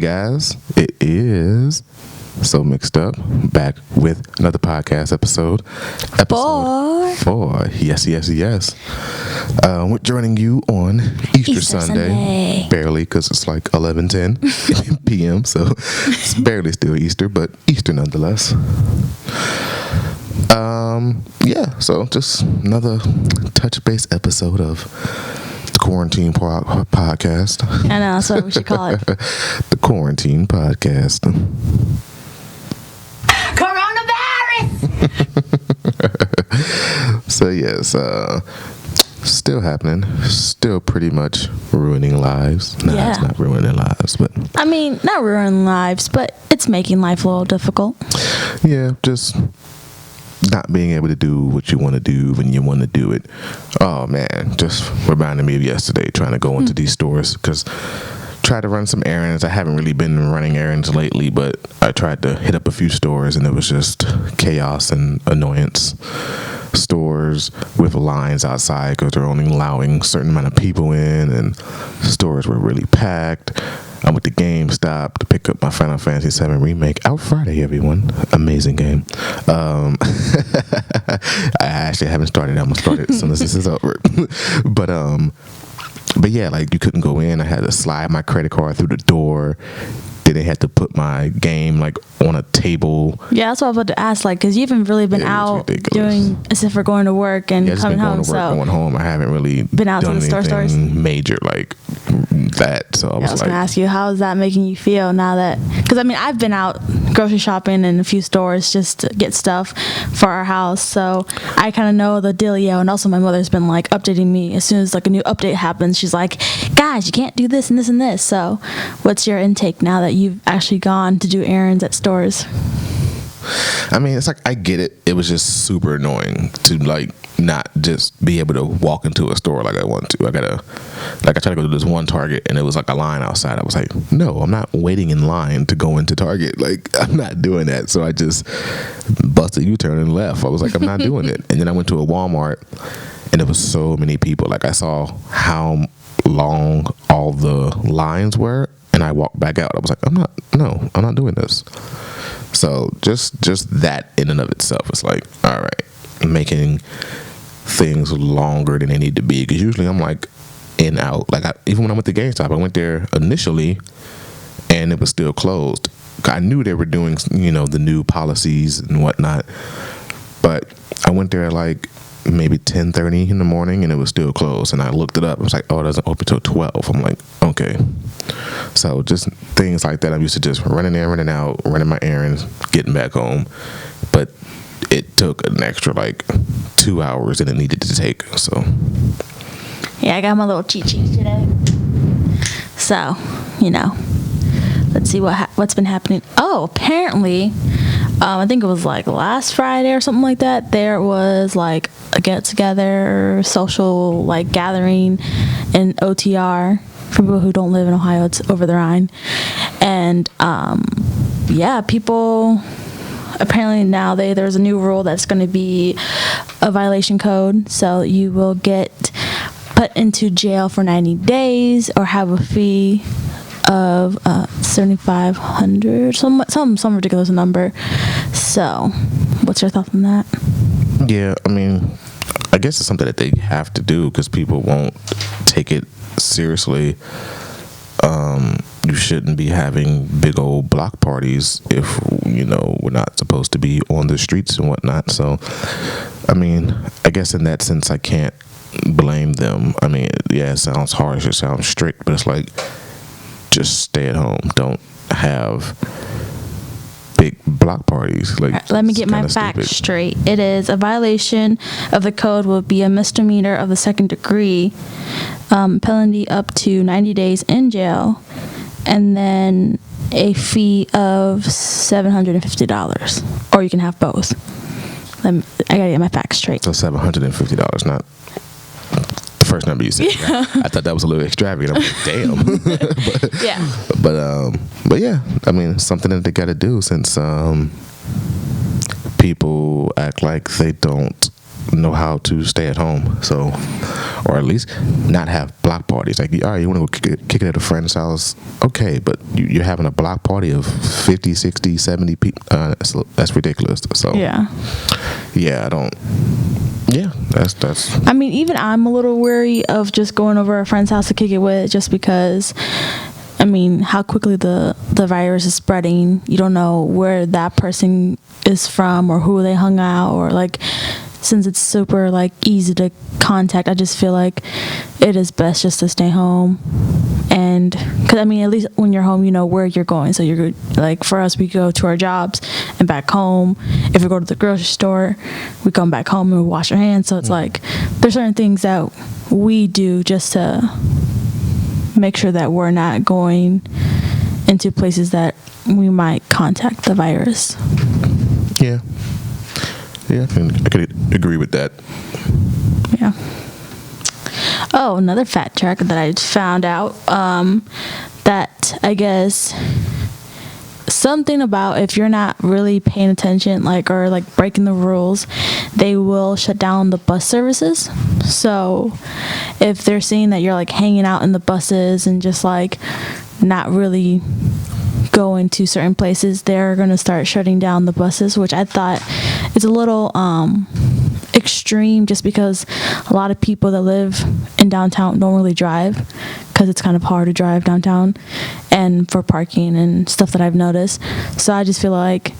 guys, it is So Mixed Up, back with another podcast episode 4. Yes. We're joining you on Easter Sunday. Barely, because it's like 11:10 p.m. So it's barely still Easter, but Easter nonetheless. So just another touch base episode of the Quarantine Podcast. I know, that's what we should call it. The Quarantine Podcast. Coronavirus! So yes, still happening. Still pretty much ruining lives. No, it's not ruining lives, but I mean, not ruining lives, but it's making life a little difficult. Yeah, just not being able to do what you want to do when you want to do it. Oh man, just reminded me of yesterday trying to go into these stores because tried to run some errands. I haven't really been running errands lately, but I tried to hit up a few stores and it was just chaos and annoyance. Stores with lines outside because they're only allowing a certain amount of people in, and stores were really packed. I went to GameStop to pick up my Final Fantasy VII Remake out Friday, everyone. Amazing game. I actually haven't started. I'm going to start it as soon as this is over. But yeah, like you couldn't go in. I had to slide my credit card through the door. Then they had to put my game like on a table. Yeah, that's what I was about to ask. Like, because you haven't really been out doing, except for going to work and coming home. Going home. I haven't really been out to the stores major like that. So I was gonna ask you, how is that making you feel now that? Because I mean, I've been out grocery shopping in a few stores just to get stuff for our house. So I kind of know the dealio. And also, my mother's been like updating me as soon as like a new update happens. She's like, "Guys, you can't do this and this and this." So, what's your intake now that you've actually gone to do errands at stores? I mean, it's like, I get it. It was just super annoying to like not just be able to walk into a store like I want to. I tried to go to this one Target and it was like a line outside. I was like, no, I'm not waiting in line to go into Target. Like, I'm not doing that. So I just busted U-turn and left. I was like, I'm not doing it. And then I went to a Walmart and there was so many people. Like, I saw how long all the lines were and I walked back out. I was like, I'm not doing this. So just that in and of itself is like, all right, making things longer than they need to be. Because usually I'm like in out. Like even when I went to GameStop, I went there initially and it was still closed. I knew they were doing, the new policies and whatnot. But I went there like maybe 10:30 in the morning and it was still closed. And I looked it up. I was like, oh, it doesn't open till 12. I'm like, okay. So just things like that. I'm used to just running in, running out, running my errands, getting back home. But it took an extra like 2 hours than it needed to take. So yeah, I got my little cheat sheet today. So, let's see what's been happening. Oh, apparently, I think it was like last Friday or something like that. There was like a get together, social like gathering in OTR. For people who don't live in Ohio, it's over the Rhine. And people apparently now there's a new rule that's going to be a violation code, so you will get put into jail for 90 days or have a fee of $7,500, some ridiculous number. So, what's your thoughts on that? Yeah, I mean, I guess it's something that they have to do because people won't take it seriously. You shouldn't be having big old block parties if we're not supposed to be on the streets and whatnot. So I mean, I guess in that sense I can't blame them. I mean, yeah, it sounds harsh, it sounds strict, but it's like, just stay at home, don't have big block parties. Like, right, let me get my facts straight. It is a violation of the code will be a misdemeanor of the second degree, penalty up to 90 days in jail, and then a fee of $750, or you can have both. I gotta get my facts straight. So $750, not the first number you said. Yeah. I thought that was a little extravagant. I'm like, damn. But yeah, I mean, something that they got to do since people act like they don't know how to stay at home. So, or at least not have block parties. Like, all right, you want to go kick it at a friend's house? Okay, but you're having a block party of 50, 60, 70 people. That's ridiculous. So, Yeah, I don't. Yeah, that's. I mean, even I'm a little wary of just going over a friend's house to kick it with, just because, I mean, how quickly the virus is spreading. You don't know where that person is from or who they hung out, or like, since it's super like easy to contact, I just feel like it is best just to stay home. And because I mean, at least when you're home, you know where you're going. So you're like, for us, we go to our jobs and back home. If we go to the grocery store, we come back home and we wash our hands. So it's like, there's certain things that we do just to make sure that we're not going into places that we might contact the virus. Yeah, I could agree with that. Yeah. Oh, another fact check that I found out, that I guess something about if you're not really paying attention, like, or like breaking the rules, they will shut down the bus services. So if they're seeing that you're like hanging out in the buses and just like not really going to certain places, they're going to start shutting down the buses, which I thought is a little extreme, just because a lot of people that live in downtown don't really drive, because it's kind of hard to drive downtown and for parking and stuff that I've noticed. So I just feel like,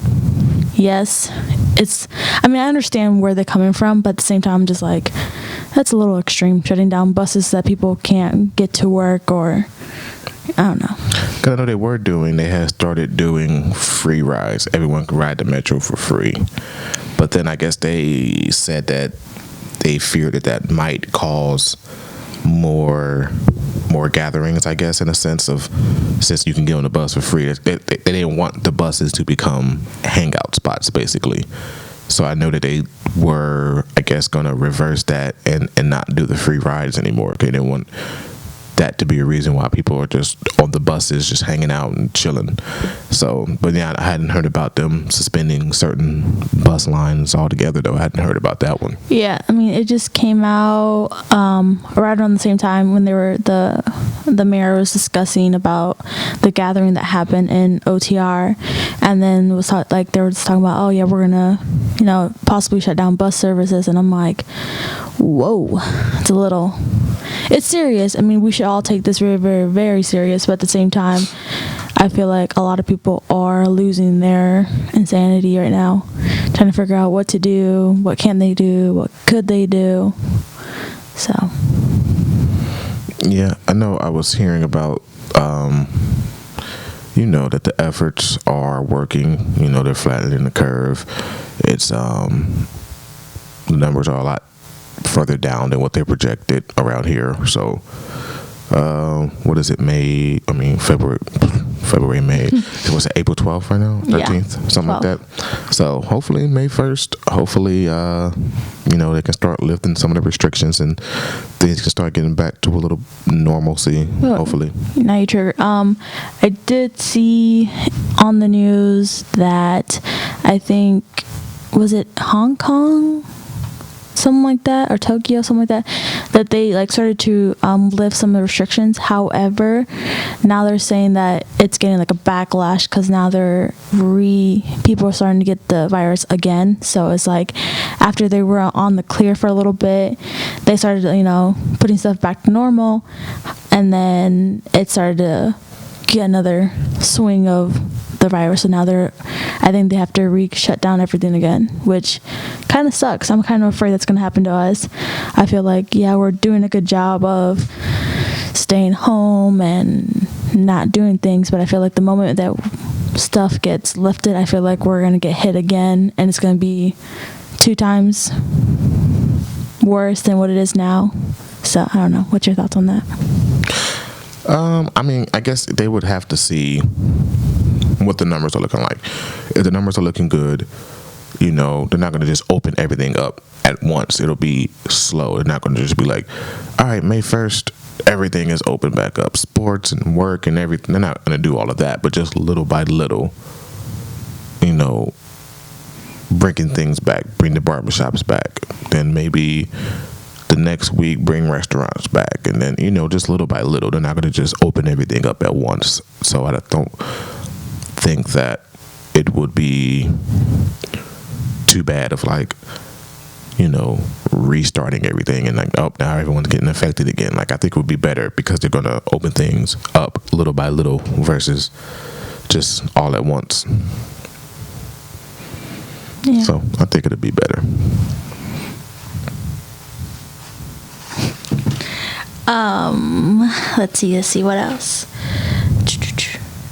yes, I mean, I understand where they're coming from, but at the same time, I'm just like, that's a little extreme, shutting down buses so that people can't get to work, or I don't know. Because I know they had started doing free rides. Everyone could ride the metro for free. But then I guess they said that they feared that might cause more gatherings, I guess, in a sense of, since you can get on the bus for free, they didn't want the buses to become hangout spots, basically. So I know that they were, I guess, going to reverse that and not do the free rides anymore. They didn't want that to be a reason why people are just on the buses just hanging out and chilling. So, but yeah, I hadn't heard about them suspending certain bus lines altogether, though. I hadn't heard about that one. Yeah, I mean, it just came out right around the same time when the mayor was discussing about the gathering that happened in OTR, and then they were just talking about, oh yeah, we're gonna, possibly shut down bus services, and I'm like, whoa, it's serious. I mean, we should all take this very, very, very serious, but at the same time, I feel like a lot of people are losing their insanity right now, trying to figure out what to do, what can they do, what could they do. So yeah, I know I was hearing about that the efforts are working. They're flattening the curve. It's the numbers are a lot further down than what they projected around here. So what is it, February, May. What's it, April 12th right now? 13th? Yeah, something 12. Like that. So hopefully May 1st, hopefully, they can start lifting some of the restrictions and things can start getting back to a little normalcy, hopefully. Now you trigger. I did see on the news that I think, was it Hong Kong? Something like that, or Tokyo, something like that they started to lift some of the restrictions. However, now they're saying that it's getting a backlash, because now people are starting to get the virus again. So it's after they were on the clear for a little bit, they started putting stuff back to normal, and then it started to get another swing of the virus. So now I think they have to shut down everything again, which kind of sucks. I'm kind of afraid that's going to happen to us. I feel like, yeah, we're doing a good job of staying home and not doing things, but I feel like the moment that stuff gets lifted, I feel like we're going to get hit again, and it's going to be 2 times worse than what it is now. So I don't know. What's your thoughts on that? I guess they would have to see what the numbers are looking like. If the numbers are looking good, they're not going to just open everything up at once. It'll be slow. They're not going to just be like, all right, May 1st, everything is open back up. Sports and work and everything. They're not going to do all of that, but just little by little, bringing things back, bring the barbershops back. Then maybe the next week bring restaurants back, and then just little by little. They're not going to just open everything up at once. So I don't think that it would be too bad of restarting everything and now everyone's getting affected again. I think it would be better because they're going to open things up little by little versus just all at once. Yeah. So I think it'd be better. Let's see what else.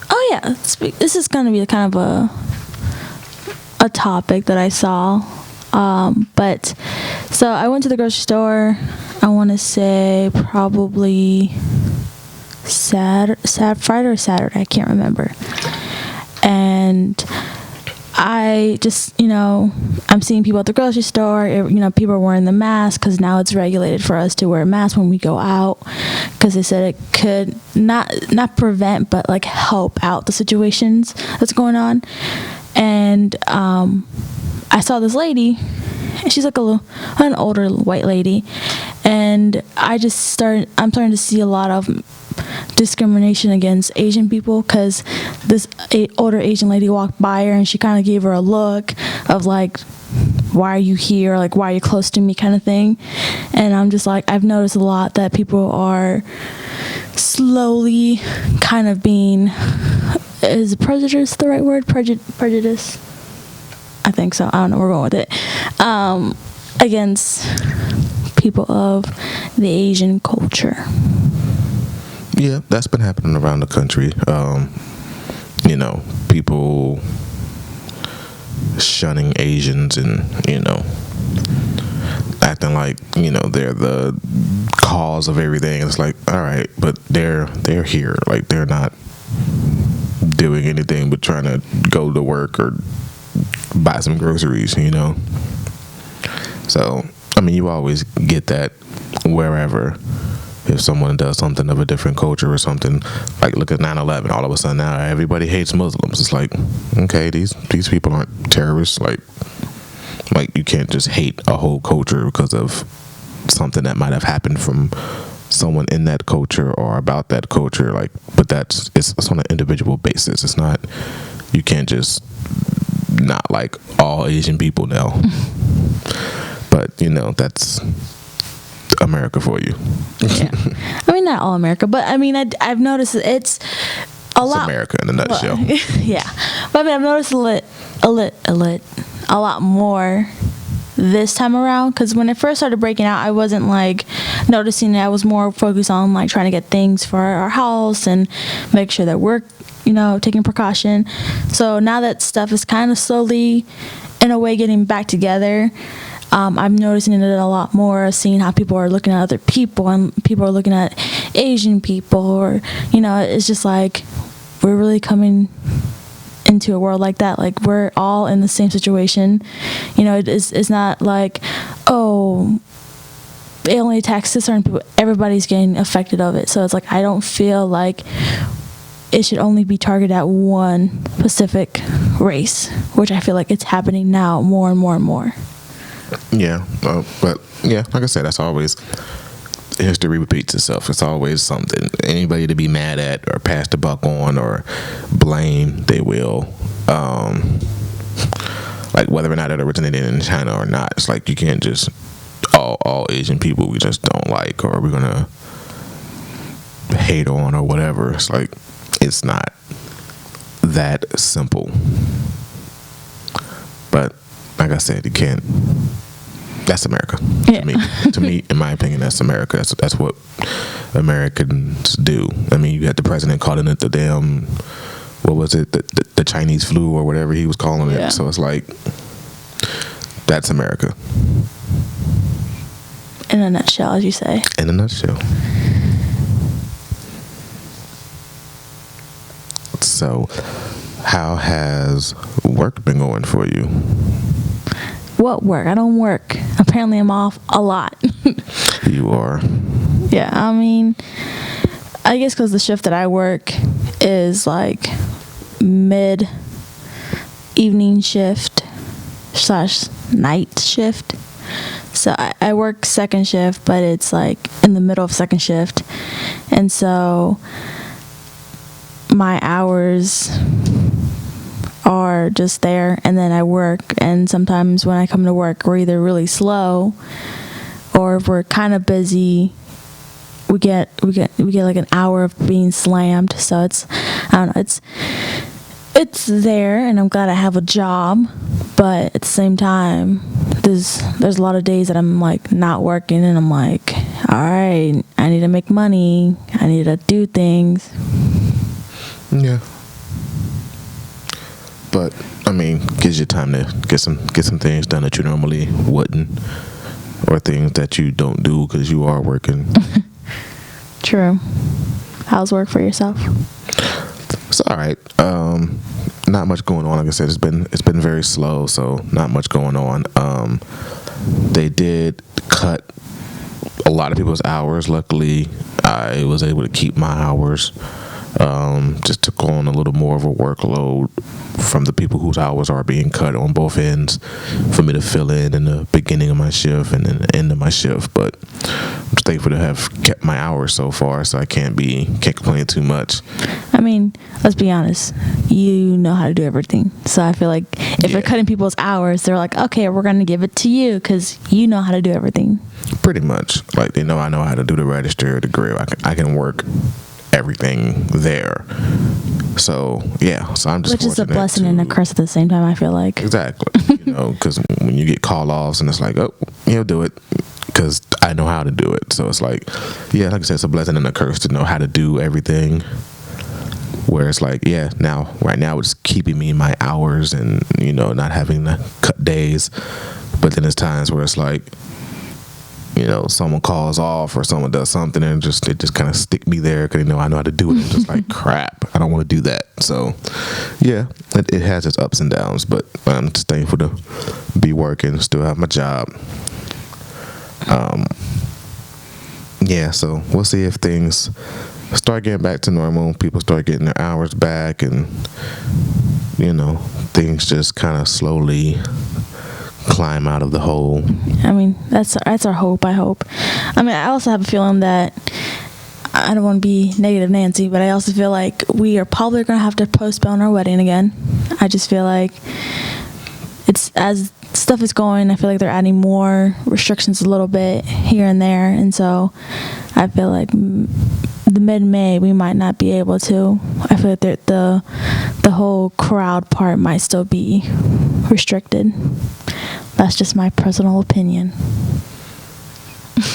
Oh yeah, this is going to be kind of a topic that I saw. But so I went to the grocery store, I want to say probably Friday or Saturday, I can't remember. And I just, I'm seeing people at the grocery store, people are wearing the mask because now it's regulated for us to wear a mask when we go out, because they said it could not prevent, but help out the situations that's going on. And I saw this lady, and she's an older white lady, and I'm starting to see a lot of discrimination against Asian people, because this older Asian lady walked by her and she kind of gave her a look of why are you here, why are you close to me, kind of thing. And I'm just I've noticed a lot that people are slowly kind of being, is prejudice the right word? Prejudice? I think so. I don't know. We're going with it. Against people of the Asian culture. Yeah, that's been happening around the country. People shunning Asians and, acting they're the cause of everything. It's all right, but they're here. They're not doing anything but trying to go to work or buy some groceries, So, you always get that wherever. If someone does something of a different culture or something, look at 9/11, all of a sudden now everybody hates Muslims. It's okay, these people aren't terrorists. You can't just hate a whole culture because of something that might have happened from someone in that culture or about that culture. But it's on an individual basis. It's not, you can't just not like all Asian people now. But that's America for you. Yeah. Not all America, but I've noticed it's a lot. America in a nutshell. Yeah, but I've noticed a lot more this time around, because when it first started breaking out, I wasn't noticing it. I was more focused on trying to get things for our house and make sure that we're taking precaution. So now that stuff is kind of slowly in a way getting back together, I'm noticing it a lot more, seeing how people are looking at other people, and people are looking at Asian people, or it's just we're really coming into a world like that. We're all in the same situation. It's not oh, it only attacks certain people. Everybody's getting affected of it. So it's I don't feel it should only be targeted at one specific race, which I feel it's happening now more and more and more. Yeah, but yeah, like I said, that's always, history repeats itself. It's always something. Anybody to be mad at or pass the buck on or blame, they will. Whether or not it originated in China or not, it's you can't just all Asian people we just don't like, or we're gonna hate on or whatever. It's it's not that simple. But like I said, you can't. That's America. Yeah. To me, in my opinion, that's America. That's what Americans do. You had the president calling it the damn, what was it, the Chinese flu or whatever he was calling it. Yeah. So it's that's America. In a nutshell, as you say. In a nutshell. So, how has work been going for you? What work? I don't work. Apparently I'm off a lot. You are. Yeah, I guess because the shift that I work is mid-evening shift. / night shift. So I work second shift, but it's like in the middle of second shift. And so my hours are just there, and then I work. And sometimes when I come to work, we're either really slow, or if we're kind of busy, we get like an hour of being slammed. So it's, I don't know, it's there, and I'm glad I have a job, but at the same time, there's a lot of days that I'm like not working, and I'm like, all right, I need to make money, I need to do things. Yeah. But I mean, gives you time to get some things done that you normally wouldn't, or things that you don't do because you are working. True. How's work for yourself? It's all right. Not much going on. Like I said, it's been very slow, so not much going on. They did cut a lot of people's hours. Luckily, I was able to keep my hours. Just took on a little more of a workload from the people whose hours are being cut on both ends for me to fill in the beginning of my shift and then the end of my shift. But I'm thankful to have kept my hours so far, so I can't complain too much. I mean, let's be honest, you know how to do everything. So I feel like if they're cutting people's hours, they're like, okay, we're going to give it to you because you know how to do everything. Pretty much. Like, they know I know how to do the register, the grill. I can work everything there. So yeah, so I'm just which is a blessing and a curse at the same time, I feel like. Exactly. Because when you get call offs and it's like, oh, do it because I know how to do it. So it's like, yeah, like I said, it's a blessing and a curse to know how to do everything. Where it's like, yeah, right now it's keeping me my hours and not having to cut days. But then there's times where it's like, someone calls off or someone does something and it just kind of stick me there because I know how to do it. It's just like, crap, I don't want to do that. So yeah, it has its ups and downs, but I'm just thankful to be working, still have my job. Yeah, so we'll see if things start getting back to normal, people start getting their hours back, and things just kind of slowly climb out of the hole. I mean, that's our hope, I hope. I mean, I also have a feeling that, I don't want to be negative Nancy, but I also feel like we are probably going to have to postpone our wedding again. I just feel like it's, as stuff is going, I feel like they're adding more restrictions a little bit here and there, and so I feel like the mid-May we might not be able to. I feel like the whole crowd part might still be restricted. That's just my personal opinion.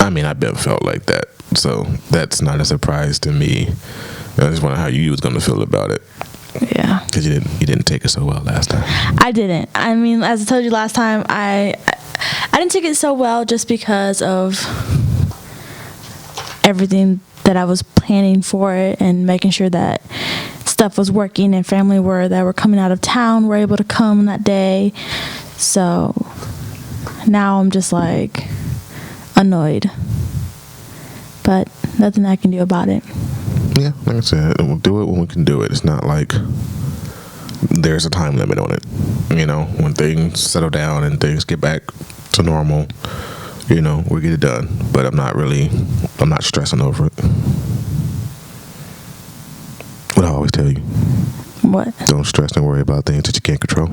I mean, I've been felt like that, so that's not a surprise to me. I just wonder how you was gonna feel about it. Yeah, because you didn't take it so well last time. I didn't. I mean, as I told you last time, I didn't take it so well just because of everything that I was planning for it and making sure that stuff was working and family that were coming out of town were able to come that day. So now I'm just like annoyed, but nothing I can do about it. Yeah, like I said, we'll do it when we can do it. It's not like there's a time limit on it. When things settle down and things get back to normal, we'll get it done. But I'm not stressing over it. What I always tell you. What? Don't stress and worry about things that you can't control.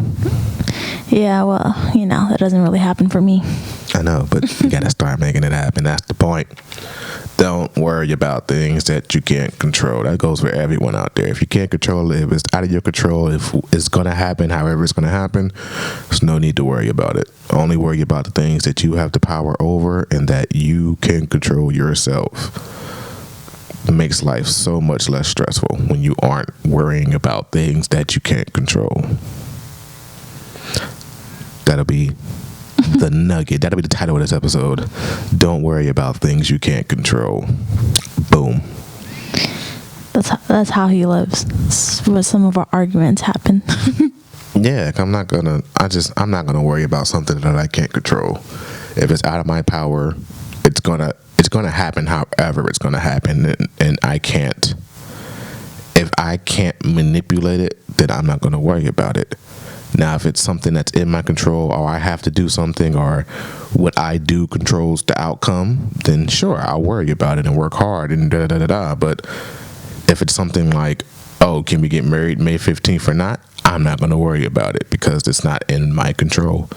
Yeah, well, that doesn't really happen for me. I know, but you gotta start making it happen. That's the point. Don't worry about things that you can't control. That goes for everyone out there. If you can't control it, if it's out of your control, if it's gonna happen, however it's gonna happen, there's no need to worry about it. Only worry about the things that you have the power over and that you can control yourself. It makes life so much less stressful when you aren't worrying about things that you can't control. That'll be the nugget. That'll be the title of this episode. Don't worry about things you can't control. Boom. That's how he lives. That's what some of our arguments happen. Yeah, I'm not gonna worry about something that I can't control. If it's out of my power, it's gonna happen however it's gonna happen, and I can't. If I can't manipulate it, then I'm not gonna worry about it. Now, if it's something that's in my control, or I have to do something, or what I do controls the outcome, then sure, I'll worry about it and work hard and da da da da. But if it's something like, oh, can we get married May 15th or not? I'm not going to worry about it because it's not in my control.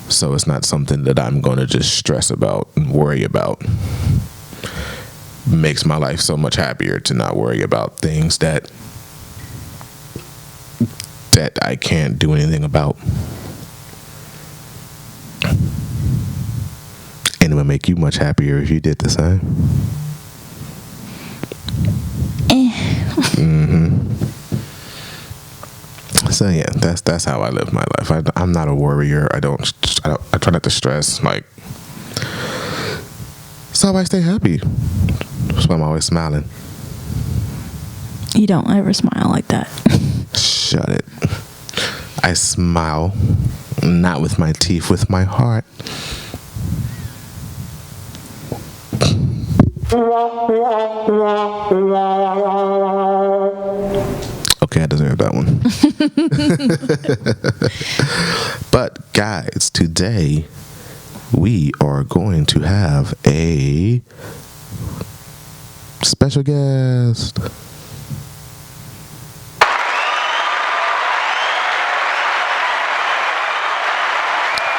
So it's not something that I'm going to just stress about and worry about. Makes my life so much happier to not worry about things that I can't do anything about. And it would make you much happier if you did the same. So yeah, that's how I live my life. I'm not a worrier. I try not to stress. Like, so I stay happy. That's why I'm always smiling. You don't ever smile like that. Shut it. I smile, not with my teeth, with my heart. Okay, I deserve that one. But guys, today we are going to have a special guest.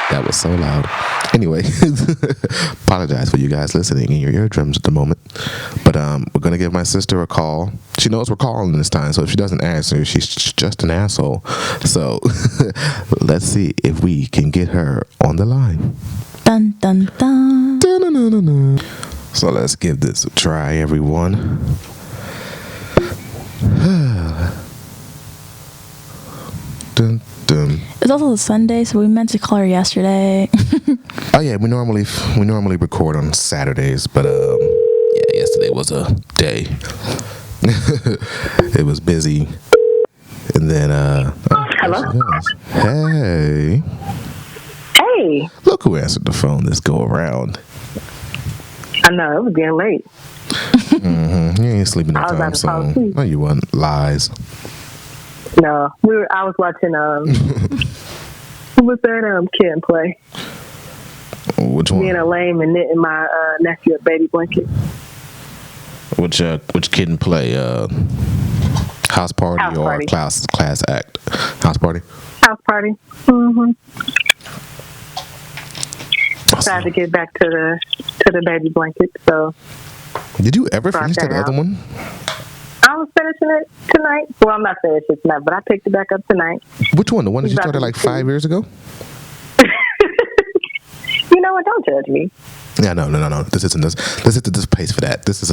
That was so loud. Anyway, apologize for you guys listening in your eardrums at the moment. But we're going to give my sister a call. She knows we're calling this time, so if she doesn't answer, she's just an asshole. So let's see if we can get her on the line. Dun, dun, dun. Dun-dun-dun-dun-dun. So let's give this a try, everyone. Dun, dun. It's also a Sunday, so we meant to call her yesterday. Oh yeah, we normally record on Saturdays, but yeah, yesterday was a day. It was busy, and then Hello. Hey, Hey, look who answered the phone this go around. I know it was getting late. You ain't sleeping no I was time about to fall soon. asleep. No, you wasn't. Lies. No, I was watching who was that Kid play? Which one? Being a lame and knitting my nephew a baby blanket. Which kid and play? House party House or party. class act? House party. House party. Mm-hmm. Tried to get back to the baby blanket, so Did you ever Brought finish that that other out. one? I was finishing it tonight. Well, I'm not finishing it tonight, but I picked it back up tonight. Which one? The one that you He's about started to like be 5 years ago? You know what? Don't judge me. Yeah, no. This isn't this place for that. This is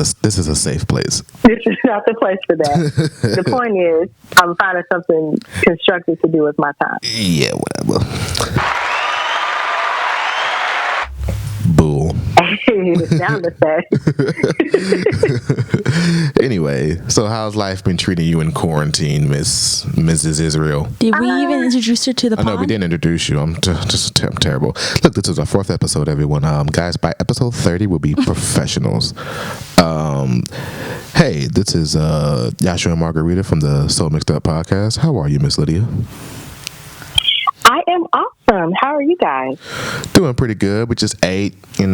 a safe place. This is not the place for that. The point is, I'm finding something constructive to do with my time. Yeah, whatever. Bull. The sound effect. Anyway, so how's life been treating you in quarantine, Mrs. Israel? Did we even introduce her to the I pod? know we didn't introduce you. I'm terrible. Look, this is our 4th episode, everyone. Guys, by episode 30, we'll be professionals. Hey, this is Yashua and Margarita from the So Mixed Up podcast. How are you, Miss Lydia? I am awesome. How are you guys? Doing pretty good. We just ate, doing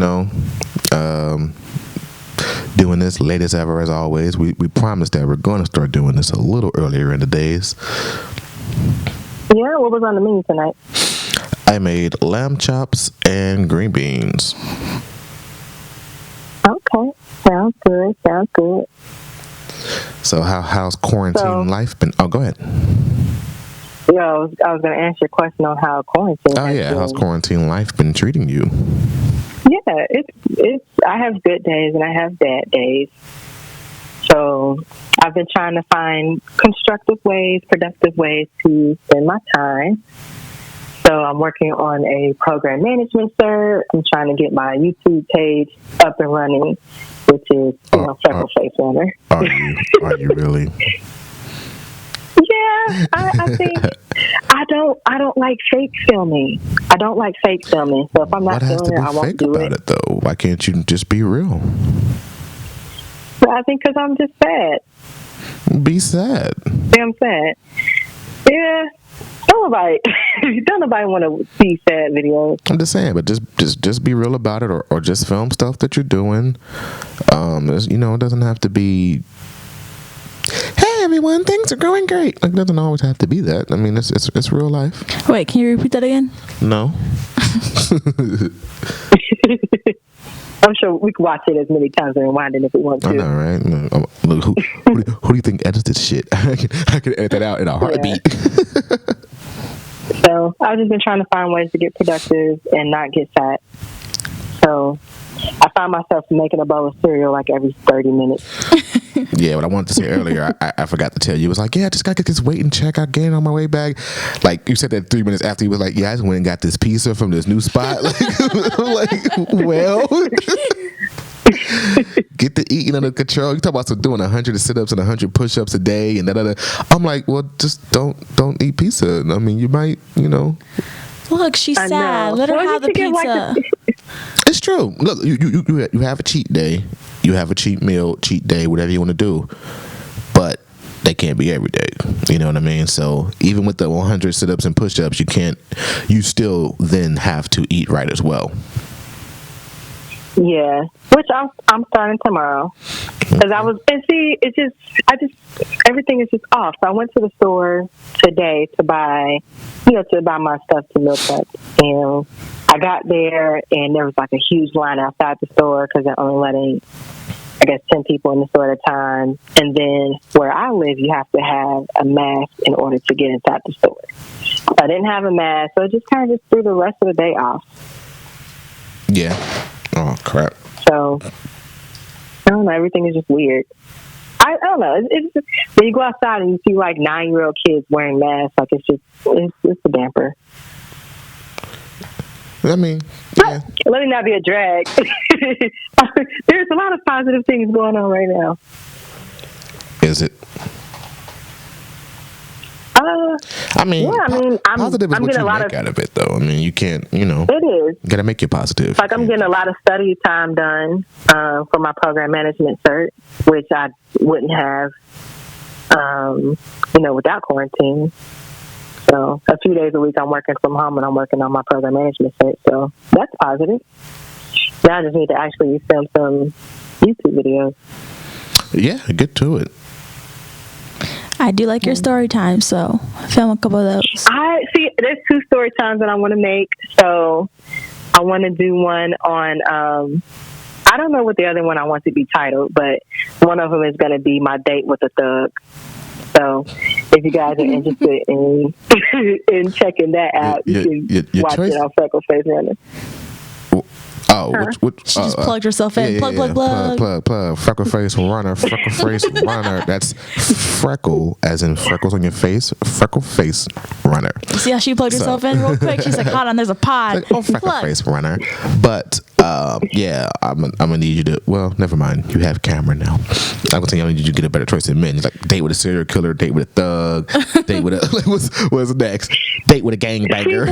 this late as ever, as always. We promised that we're going to start doing this a little earlier in the days. Yeah, what was on the menu tonight? I made lamb chops and green beans. Okay, sounds good. Sounds good. So how's quarantine life been? Oh, go ahead. Yo, I was going to answer your question on how quarantine. Oh has yeah, been. how's quarantine life been treating you? Yeah, it's. I have good days and I have bad days. So I've been trying to find constructive ways, productive ways to spend my time. So I'm working on a program management cert. I'm trying to get my YouTube page up and running, which is Freckle Face Runner. Are you really? Yeah, I think I don't like fake filming. I don't like fake filming. So if I'm not What has to doing be it, I won't fake do about it though? Why can't you just be real? But I think because I'm just sad. Be sad. I'm sad. Yeah, Don't nobody want to see sad videos. I'm just saying, but just be real about it, or just film stuff that you're doing. It doesn't have to be, hey everyone, things are going great. Like, it doesn't always have to be that. I mean, it's real life. Wait, can you repeat that again? No. I'm sure we could watch it as many times and rewind it if we want to. I know, right? Look, who do you think edits this shit? I could edit that out in a heartbeat. Yeah. So I've just been trying to find ways to get productive and not get fat. So I find myself making a bowl of cereal like every 30 minutes. Yeah, what I wanted to say earlier, I forgot to tell you. It was like, yeah, I just got to get this weight in check. I gained on my way back. Like, you said that 3 minutes after, you was like, yeah, I just went and got this pizza from this new spot. Well, get the eating under control. You talk about doing 100 sit-ups and 100 push-ups a day and da-da-da. I'm like, well, just don't eat pizza. I mean, you might, Look, she's sad. Let her have the pizza. It's true. Look, you have a cheat day. You have a cheat meal, cheat day, whatever you want to do. But they can't be every day. You know what I mean? So even with the 100 sit-ups and push-ups, you still then have to eat right as well. Yeah, which I'm starting tomorrow. Because everything is just off. So I went to the store today to buy my stuff to meal prep. And I got there and there was like a huge line outside the store because they're only letting, 10 people in the store at a time. And then where I live, you have to have a mask in order to get inside the store. So I didn't have a mask, so it just kind of just threw the rest of the day off. Yeah. Oh, crap. So, I don't know. Everything is just weird. I don't know. It's just, when you go outside and you see like 9-year-old kids wearing masks, like it's a damper. I mean, yeah. Let me not be a drag. There's a lot of positive things going on right now. Is it? I'm positive is what you make out of it, though. I mean, you can't, It is. You got to make it positive. Like, I'm getting a lot of study time done for my program management cert, which I wouldn't have, without quarantine. So a few days a week I'm working from home and I'm working on my program management cert. So that's positive. Now I just need to actually film some YouTube videos. Yeah, get to it. I do like your story time, so film a couple of those. There's 2 story times that I want to make. So I want to do one on, I don't know what the other one I want to be titled, but one of them is going to be my date with a thug. So if you guys are interested in checking that out, you can watch it on Freckleface Runner. Oh, she just plugged herself in. Yeah, plug. Freckleface Runner. That's freckle, as in freckles on your face. Freckleface Runner. You see how she plugged herself in real quick? She's like, hold on, there's a pod. Like, Freckleface Runner. But I'm gonna need you to. Well, never mind. You have camera now. I'm gonna tell you, I need you to get a better choice than men. It's like date with a serial killer, date with a thug, date with a what's next? Date with a gangbanger.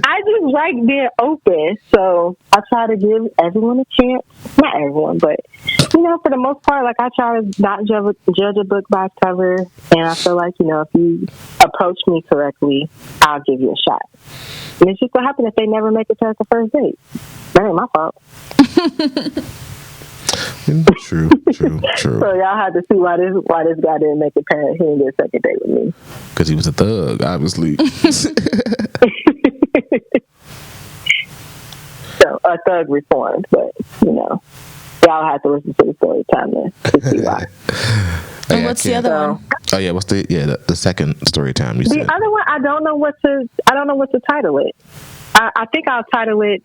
I just like being open, so I try to give everyone a chance. Not everyone, but for the most part, like I try to not judge a book by its cover, and I feel like if you approach me correctly, I'll give you a shot. And it's just what happens if they never make it past the first date. That ain't my fault. True. So y'all had to see why this guy didn't make it past. He didn't get a second date with me because he was a thug, obviously. So a thug reformed, but y'all have to listen to the story time to see why. And what's the other one? Oh yeah, what's the second story time you said? The other one, I don't know what to title it. I think I'll title it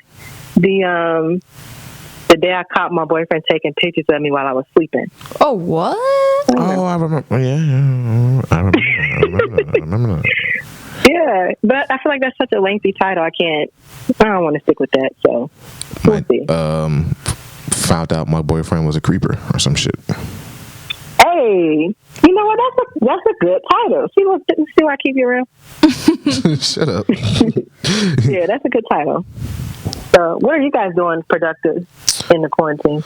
the day I caught my boyfriend taking pictures of me while I was sleeping. Oh, what? Oh, I remember. Yeah, I remember. Yeah, but I feel like that's such a lengthy title. I don't want to stick with that. So we'll see. Found out my boyfriend was a creeper or some shit. Hey, you know what? That's a good title. See why I keep you around? Shut up. Yeah, that's a good title. So, what are you guys doing productive in the quarantine?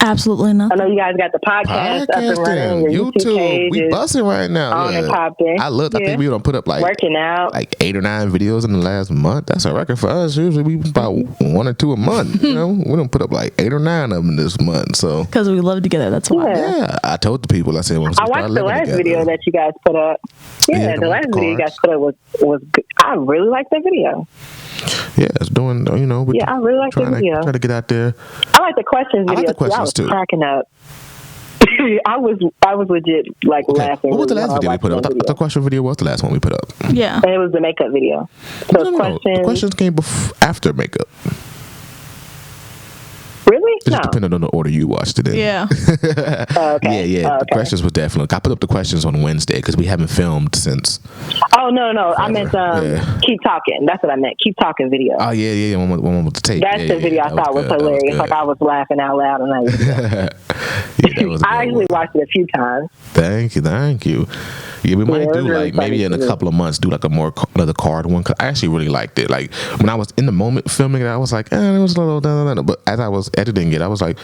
Absolutely I nothing. know you guys got the podcast up and running. Your YouTube page we is busting right now. on and popping. I looked. I think we don't put up working out, like 8 or 9 videos in the last month. That's a record for us. Usually we about 1 or 2 a month. You know, we don't put up like 8 or 9 of them this month. So because we live together. That's why. Yeah, I told the people. I said, I watched the last video that you guys put up. Yeah, the last video you guys put up was good. I really liked that video. Yeah, it's doing. You know, I really like the video. Try to get out there. I like the questions video. I like the questions too. I was cracking up. I was legit laughing. What was the last video we put up? The question video was the last one we put up. Yeah, and it was the makeup video. So no. The questions came after makeup. Really? Just depending on the order you watched it in. Yeah. Okay. Yeah. The questions was definitely. I put up the questions on Wednesday because we haven't filmed since. Oh no! I meant keep talking. That's what I meant. Keep talking video. Oh yeah. One with the tape. That's the video I thought was hilarious. Like I was laughing out loud and I actually watched it a few times. Thank you. Yeah, we might do really maybe in a couple of months do like another card one because I actually really liked it. Like when I was in the moment filming it, I was like, it was a little but as I was editing it, I was like,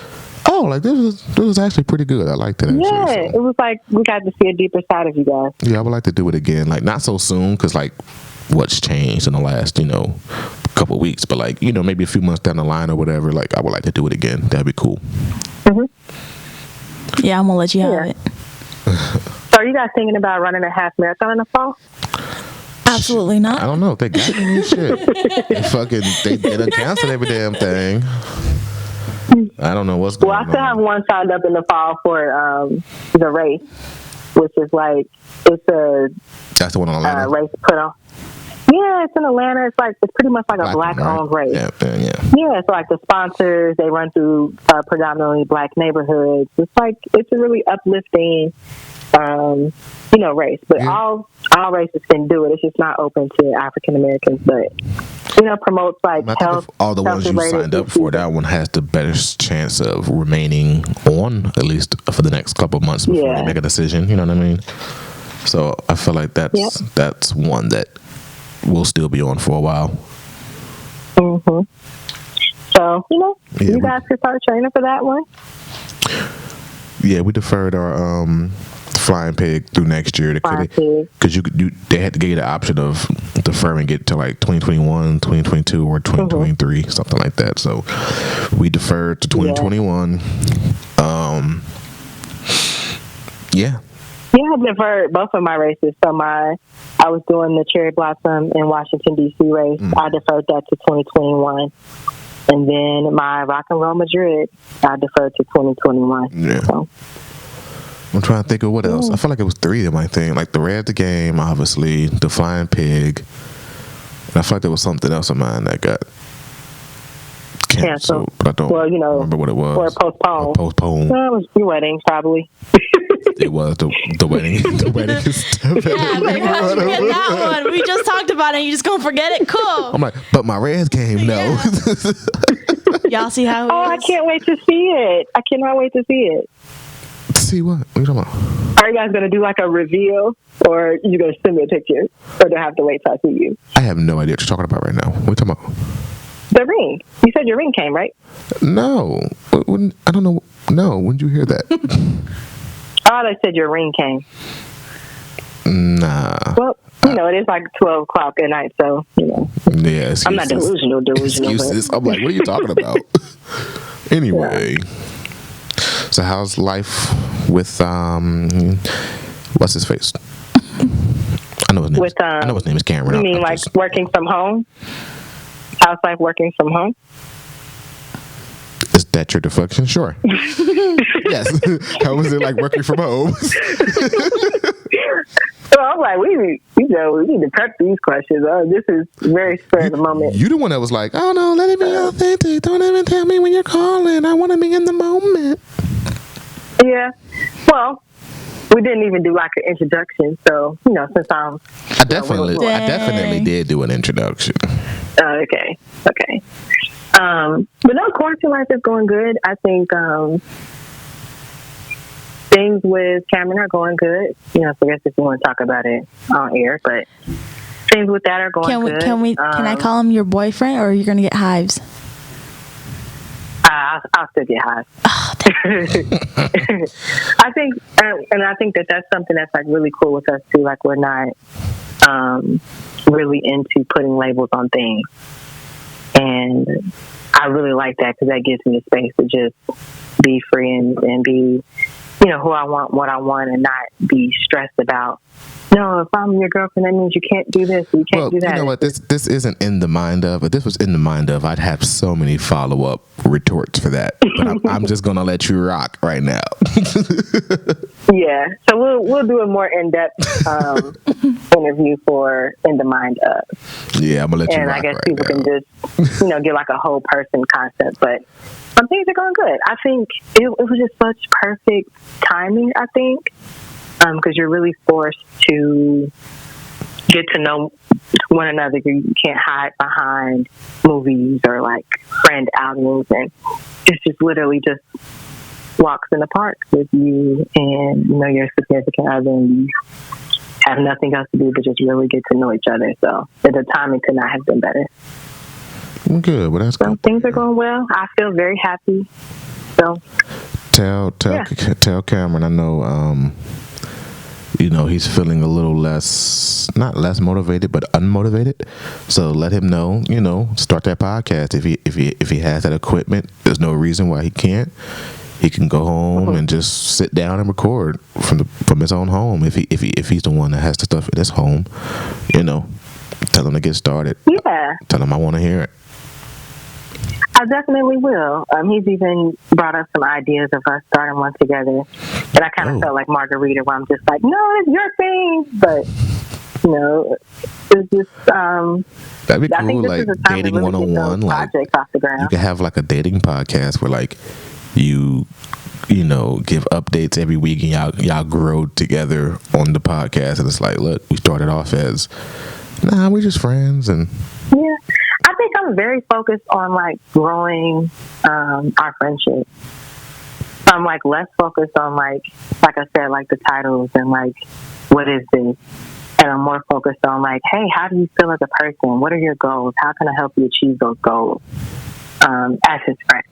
oh, like this was actually pretty good. I liked it. Actually, yeah, it was like we got to see a deeper side of you guys. Yeah, I would like to do it again. Like not so soon because like what's changed in the last couple of weeks, but like maybe a few months down the line or whatever. Like I would like to do it again. That'd be cool. Mm-hmm. Yeah, I'm gonna let you have it. So are you guys thinking about running a half marathon in the fall? Absolutely not. I don't know if they got any shit. They done canceled every damn thing. I don't know what's going on. Well, I still have one signed up in the fall for the race, which is like that's the one in Atlanta. Race put on. Yeah, it's in Atlanta. It's pretty much like a black-owned race. Yeah. Yeah, so like the sponsors, they run through predominantly black neighborhoods. It's a really uplifting, race. But all races can do it. It's just not open to African Americans. But promotes like health. All the ones you signed up for, that one has the better chance of remaining on at least for the next couple of months before they make a decision. You know what I mean? So I feel like that's one that will still be on for a while. Mm-hmm. So, you guys can start training for that one. Yeah, we deferred our flying pig through next year because they had to give you the option of deferring it to like 2021, 2022, or 2023, something like that. So we deferred to 2021. Yeah, I deferred both of my races. So I was doing the Cherry Blossom in Washington, D.C. race. I deferred that to 2021. And then my Rock and Roll Madrid, I deferred to 2021. Yeah. So. I'm trying to think of what else. I feel like it was 3 of my thing. Like the Red the Game, obviously, the Flying Pig. And I feel like there was something else of mine that got canceled. But I don't remember what it was. Or postponed. Well, it was your wedding, probably. It was the wedding. The wedding stuff. Yeah, but how'd you get that one? We just talked about it and you just gonna forget it? Cool. I'm like, but my Reds game, no. Yeah. Y'all see how it is? I can't wait to see it. I cannot wait to see it. See what? What are you talking about? Are you guys going to do like a reveal, or are you going to send me a picture, or do I have to wait till I see you? I have no idea what you're talking about right now. What are you talking about? The ring. You said your ring came, right? No. I don't know. No. When did you hear that? Oh, they said your ring came. Nah. Well, it is like 12 o'clock at night, so, Yeah, excuses. I'm not delusional. Excuses. I'm like, what are you talking about? Anyway. Yeah. So how's life with what's his face? I know his name. I know his name is Cameron. You mean like working from home? How's life working from home? Is that your deflection? Sure. Yes. How was it like working from home? Well, I'm like, we need to prep these questions. This is very spur of the moment. You the one that was like, oh no, let it be authentic. Don't even tell me when you're calling. I want to be in the moment. Yeah. Well, we didn't even do like an introduction, so since I definitely did do an introduction. Okay. But no, quarantine life is going good. I think things with Cameron are going good. So I guess if you want to talk about it on air, but things with that are going good. Can I call him your boyfriend, or are you going to get hives? I I'll still get high. Oh, I think, and I think that that's something that's like really cool with us too. Like we're not really into putting labels on things, and I really like that because that gives me a space to just be free and be, who I want, what I want, and not be stressed about. No, if I'm your girlfriend, that means you can't do this, you can't do that. You know what? This isn't in the mind of. If this was in the mind of, I'd have so many follow-up retorts for that. But I'm just gonna let you rock right now. Yeah, so we'll do a more in-depth interview for In the Mind Of. Yeah, I'm gonna let you rock. And I guess right people now. can just get like a whole person concept, but some things are going good. I think it was just such perfect timing. I think. Because you're really forced to get to know one another. You can't hide behind movies or like friend outings, and it's just literally just walks in the park with you and your significant other, and you have nothing else to do but just really get to know each other. So the timing could not have been better. Good, well that's good. Things are going well. I feel very happy. So tell Cameron I know. He's feeling a little not less motivated, but unmotivated. So let him know. Start that podcast. If he has that equipment, there's no reason why he can't. He can go home and just sit down and record from his own home. If he's the one that has the stuff at his home, tell him to get started. Yeah. Tell him I want to hear it. I definitely will. He's even brought up some ideas of us starting one together. And I kind of felt like Margarita, where I'm just like, no, it's your thing. But, it's just, that'd be I cool, think this like is a time dating to really get 101. those Like, projects off the ground. you could have like a dating podcast where like you give updates every week and y'all grow together on the podcast. And it's like, look, we started off as, we're just friends. And yeah. I think I'm very focused on like growing our friendship. So I'm like less focused on like I said, like the titles and like what is this, and I'm more focused on like, hey, how do you feel as a person? What are your goals? How can I help you achieve those goals as his friend?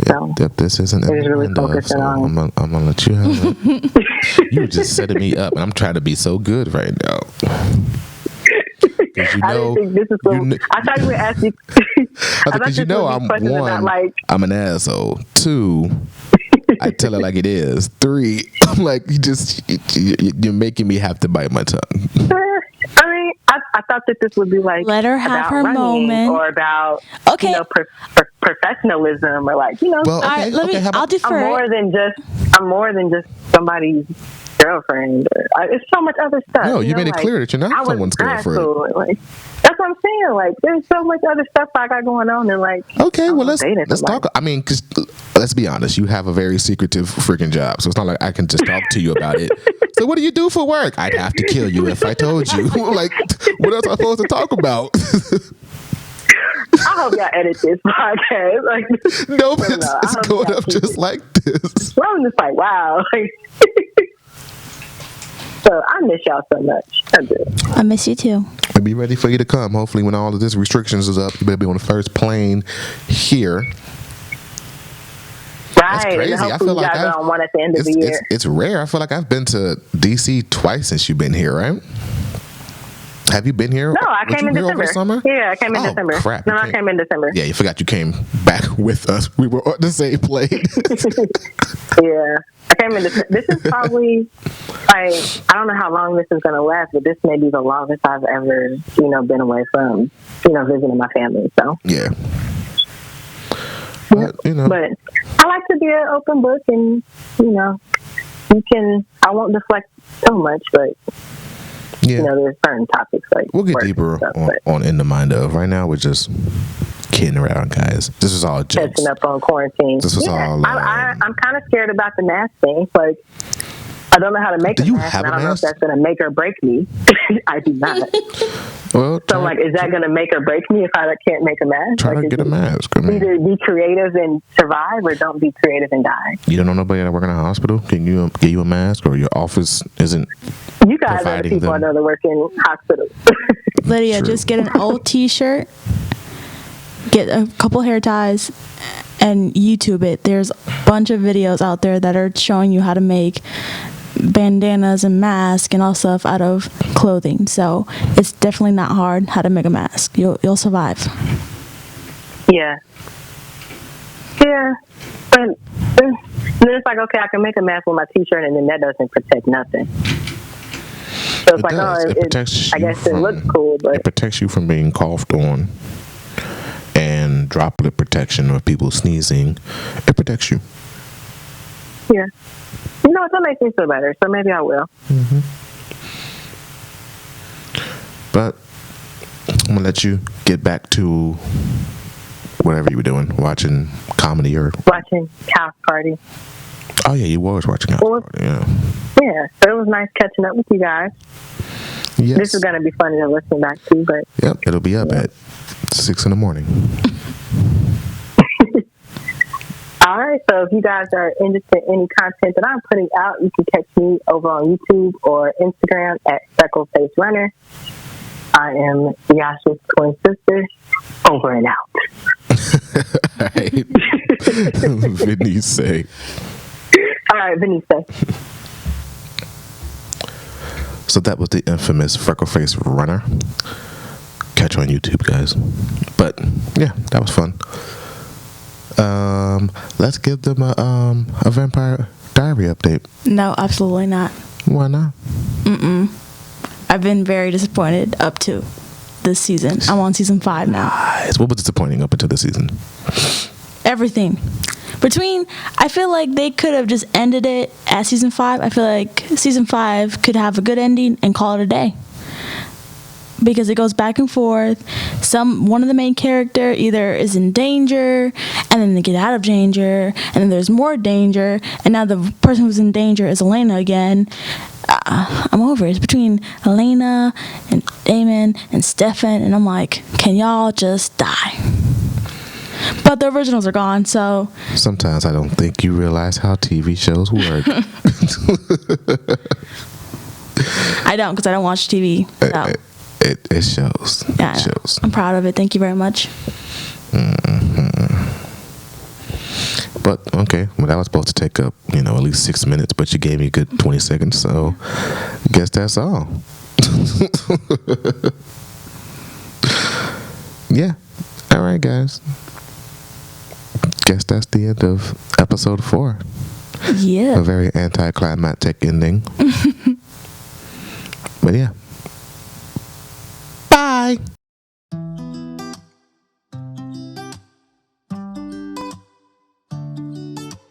So if this isn't really focusing on. I'm gonna let you have it. You're just setting me up, and I'm trying to be so good right now. I didn't think this is so. I thought you were asking. Because I'm one, I'm an asshole. 2, I tell it like it is. 3, I'm like, you're making me have to bite my tongue. I mean, I thought that this would be like, let her have her moment, or about professionalism, or like Well, okay, I'll defer. I'm more than just somebody's girlfriend. It's so much other stuff. No, you made it clear that you're not someone's girlfriend. Like, that's what I'm saying. Like, there's so much other stuff I got going on, and like, okay, well, let's talk. I mean, because let's be honest, you have a very secretive freaking job, so it's not like I can just talk to you about it. So, what do you do for work? I'd have to kill you if I told you. Like, what else am I supposed to talk about? I hope y'all edit this podcast. Like, nope, it's going up just like this. So I'm just like, wow. So I miss y'all so much. I do. I miss you too. I'll be ready for you to come. Hopefully, when all of this restrictions is up, you better be on the first plane here. Right. That's crazy. And I feel like you guys are on one at the end of the year. It's rare. I feel like I've been to DC twice since you've been here, right? Have you been here? No, I came in December. Over the summer? Yeah, I came in December. Crap. No, I came in December. Yeah, you forgot you came back with us. We were on the same plane. Yeah. I came in this is probably, like, I don't know how long this is going to last, but this may be the longest I've ever, been away from, visiting my family. So. Yeah. But I like to be an open book, and, I won't deflect so much, but, there's certain topics like. We'll get deeper on In the Mind Of. Right now, we're just kidding around, guys. This is all jokes. Catching up on quarantine. This was all. I'm kind of scared about the mask thing. Like, I don't know how to make a mask. I don't know if that's going to make or break me. I do not. Well, so, is that going to make or break me if I can't make a mask? Try to get a mask. Either be creative and survive, or don't be creative and die. You don't know nobody that work in a hospital? Can you get you a mask, or your office isn't? You guys are the people I know that work in hospitals. Lydia, just get an old T-shirt, get a couple hair ties, and YouTube it. There's a bunch of videos out there that are showing you how to make bandanas and masks and all stuff out of clothing. So it's definitely not hard how to make a mask. You'll survive. Yeah. Yeah. But then it's like, okay, I can make a mask with my t-shirt, and then that doesn't protect nothing. So it's like, does. oh, It protects I you guess it looks cool, but it protects you from being coughed on, and droplet protection of people sneezing. It protects you. yeah. You know what? That makes me feel better, so maybe I will. But I'm gonna let you get back to whatever you were doing, watching comedy or. Watching House Party. Oh yeah, you was watching House Party. Yeah. Yeah, so it was nice catching up with you guys. Yes. This is going to be funny to listen back to, but... Yep, it'll be up at 6 a.m. All right, so if you guys are interested in any content that I'm putting out, you can catch me over on YouTube or Instagram at Freckleface Runner. I am Yasha's twin sister. Over and out. All right. Venice. All right, Venice. So that was the infamous Freckleface Runner. Catch her on YouTube, guys. But yeah, that was fun. Let's give them a Vampire Diary update. No, absolutely not. Why not? I've been very disappointed up to this season. I'm on season 5 now. Nice. What was disappointing up until the season? Everything. I feel like they could have just ended it at season 5. I feel like season 5 could have a good ending and call it a day. Because it goes back and forth. One of the main character either is in danger, and then they get out of danger, and then there's more danger, and now the person who's in danger is Elena again. I'm over it. It's between Elena and Damon and Stefan, and I'm like, can y'all just die? But the originals are gone, so... Sometimes I don't think you realize how TV shows work. I don't, because I don't watch TV. So. It shows. Yeah, it shows. I'm proud of it. Thank you very much. But, okay, well, that was supposed to take up, at least 6 minutes, but you gave me a good 20 seconds, so I guess that's all. Yeah. All right, guys. Guess that's the end of episode 4. Yeah. A very anticlimactic ending. But yeah. Bye.